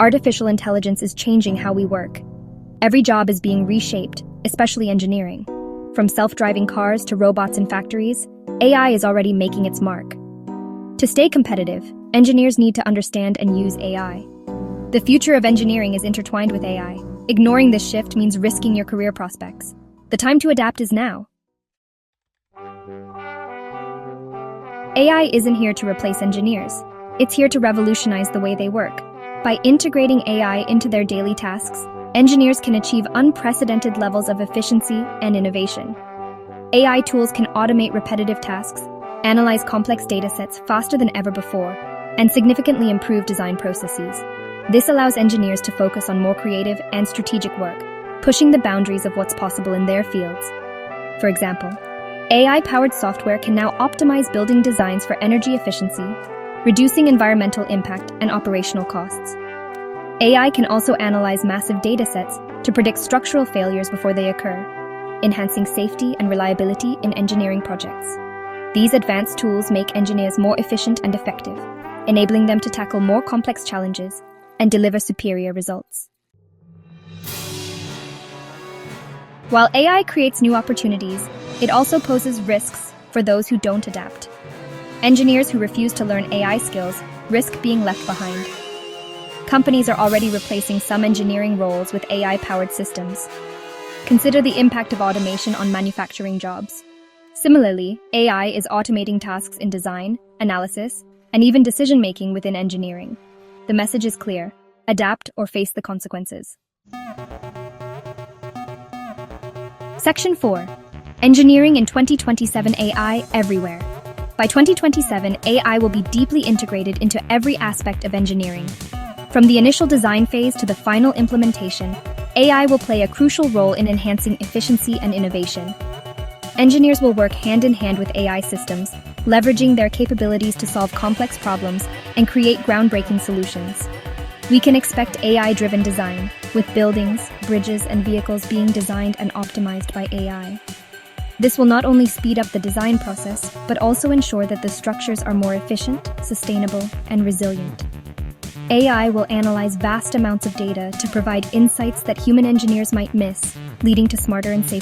artificial intelligence is changing how we work. Every job is being reshaped, especially engineering. From self-driving cars to robots in factories, AI is already making its mark. To stay competitive, engineers need to understand and use AI. The future of engineering is intertwined with AI. Ignoring this shift means risking your career prospects. The time to adapt is now. AI isn't here to replace engineers. It's here to revolutionize the way they work. By integrating AI into their daily tasks, engineers can achieve unprecedented levels of efficiency and innovation. AI tools can automate repetitive tasks, analyze complex datasets faster than ever before, and significantly improve design processes. This allows engineers to focus on more creative and strategic work, pushing the boundaries of what's possible in their fields. For example, AI-powered software can now optimize building designs for energy efficiency, reducing environmental impact and operational costs. AI can also analyze massive datasets to predict structural failures before they occur, enhancing safety and reliability in engineering projects. These advanced tools make engineers more efficient and effective, enabling them to tackle more complex challenges and deliver superior results. While AI creates new opportunities, it also poses risks for those who don't adapt. Engineers who refuse to learn AI skills risk being left behind. Companies are already replacing some engineering roles with AI-powered systems. Consider the impact of automation on manufacturing jobs. Similarly, AI is automating tasks in design, analysis, and even decision-making within engineering. The message is clear: adapt or face the consequences. Section 4. Engineering in 2027. AI everywhere. By 2027, AI will be deeply integrated into every aspect of engineering. From the initial design phase to the final implementation, AI will play a crucial role in enhancing efficiency and innovation. Engineers will work hand-in-hand with AI systems, leveraging their capabilities to solve complex problems and create groundbreaking solutions. We can expect AI-driven design, with buildings, bridges, and vehicles being designed and optimized by AI. This will not only speed up the design process, but also ensure that the structures are more efficient, sustainable, and resilient. AI will analyze vast amounts of data to provide insights that human engineers might miss, leading to smarter and safer